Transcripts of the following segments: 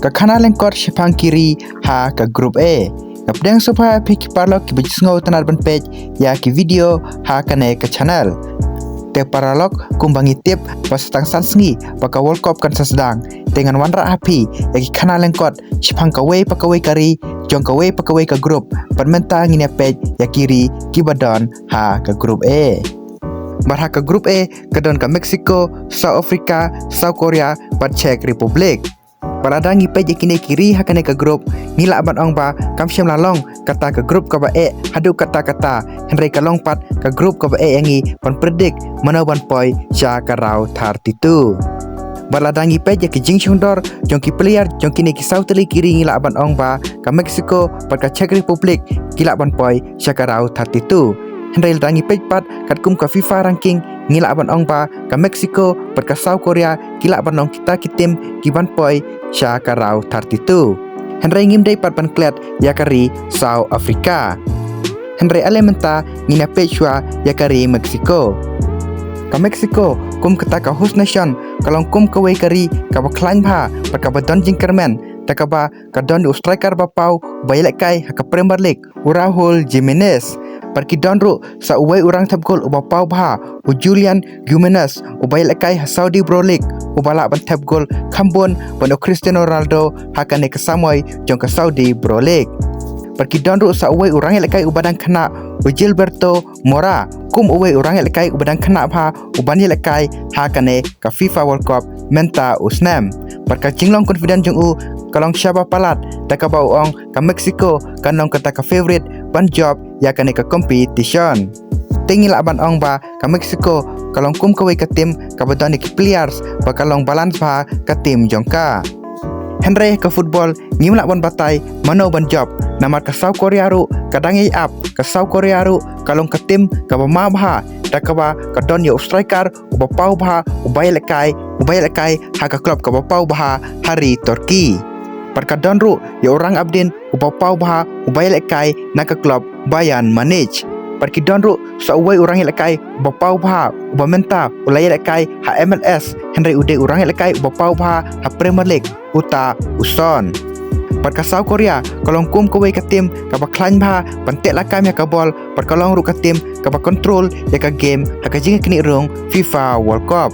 ke kanan lengkot Shepang kiri ha ke grup A. Kapdeng supaya pik parlok ki bajisngau tanar ban page ya ki video ha kane ke channel. Te paralog kumbangi tip pasatang sansngi paka World Cup kan sasedang dengan wanra api ya ki kanan lengkot Shepang kawai pakawai kari jong kawai pakawai ke grup permenta ngine page ya kiri ki badon ha ke grup A. Barha ke grup A kedon ke Mexico, South Africa, South Korea, pat Czech Republic. Parada ngi page kini kiri hakane ke grup ngila ban ong ba kam syam lalong kata ke grup ka ba e hadu kata-kata Henry kalong pat ke grup ka ba e ngi pan predict mana ban poi sya karau thar titu. Balada ngi page ke jing chungdor jong ki player jong kini ki South Teli kiri ngila ban ong ba ka Mexico pat ka Czech Republic gila ban poi sya karau thar titu. Henry dangi page pat kat kum ka FIFA ranking ngila ban ong ba ka Mexico pat ka South Korea gila ban ong kita kitim ki ban poi sya karau thar titu. Henry ngim dai pat ban klet ya kari South Africa. Henry elementa ngina page wa ya kari Mexico. Ka Mexico kum kata ka host nation kalong kum kawai kari ka baklan bha pat ka badon jingkerman takaba ka don striker bapau bayelek kai ka Premier League Raúl Jiménez. Pergi donru sa uway urang tab gol uba pau bha u Julian Gimenez ubay lakai ha Saudi Pro League ubala ban tab gol Kambon ban Cristiano Ronaldo hakane ke Samoy jong ke Saudi Pro League. Pergi donru sa uway urang lakai ubadang kena u Gilberto Mora kum uway urang lakai ubadang kena bha uban lakai hakane ke FIFA World Cup menta usnam. Perka jinglong confident jong u kalong syaba palat takaba uong ke Mexico kanong kata ke favorite ban job ya kane ka competition. Tingil aban ong ba ka Mexico kalong kum kawai ka tim ka badon ki players ba kalong balance ba ka tim jongka. Henry ka football ngimla bon batay mano ban job namar ka South Korea ru kadangi up ka South Korea ru kalong ka tim ka ba ma ba takaba ka don yo striker uba pau ba ubay lakai ha ka club ka ba pau ba hari Turki. Perka donru ya orang abdin uba pau bah ubay lekai naka club Bayern Munich. Perki donru sa uway orang lekai uba pau bah uba menta ulay lekai ha MLS Henry ude orang lekai uba pau bah ha Premier League uta uson. Perka South Korea kalong kum kawai ka tim ka ba klan bah pantek lakam ya ka bol perkalong ru ka tim ka ba control ya ka game ha ka jing kini rong FIFA World Cup.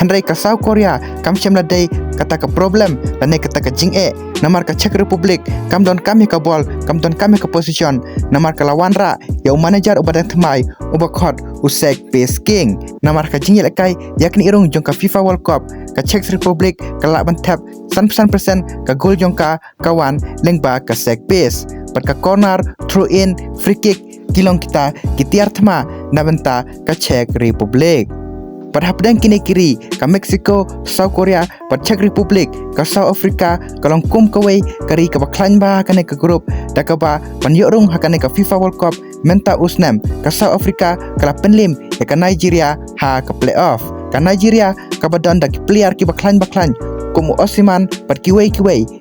Henry ka South Korea kam syam ladai kata ka problem lane kata ka jing e namar ka Czech Republic kam don kami ka ball kam don kami ka position namar ka lawan ra ya manager ubadan thmai uba khot usek pace king namar ka jing lekai yakni irung jong ka FIFA World Cup ka Czech Republic ka la ban tap 100% ka gol jong ka kawan lengba ka sek pace pat ka corner throw in free kick kilong kita kitiar thma nabenta ka Czech Republic. Pada hapdang kini kiri ka Mexico, South Korea, pada Czech Republic, ka South Africa, kalong kum kawai kari ka baklan ba hakane ka grup, dakaba panyorung hakane ka FIFA World Cup menta usnam ka South Africa kala penlim ya ka Nigeria ha ka playoff. Ka Nigeria ka badon dak player ki baklan kum Osiman pad kiwai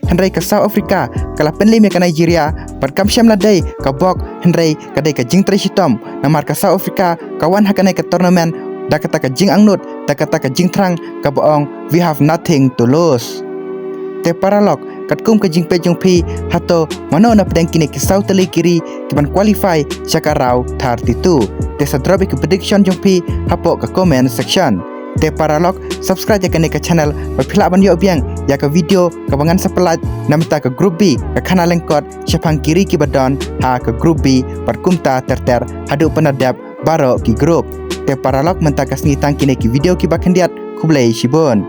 Henry ka South Africa kala penlim ya ka Nigeria pad kam syam ladai ka bok Henry kadai ka jing tresitom namar ka South Africa kawan hakane ka tournament da kata ka jing angnut da kata ka jing trang ka baong we have nothing to lose. Te paralog kat kum ka jing pe jong pi hato mano na pedang kini ki South Teli kiri ki ban qualify syakarau thar titu. Te sadrobi ki prediction jong pi hapo ka comment section. Te paralog subscribe ya ka channel ba phila ban yo biang ya ka video ka bangan sepelat namita ka group B ka kana lengkot Shepang kiri ki badon ha ka group B par kumta terter hadu penadap baro ki group. Te paralog mentakas ni tang kini ki video ki bakendiat kublai shibon.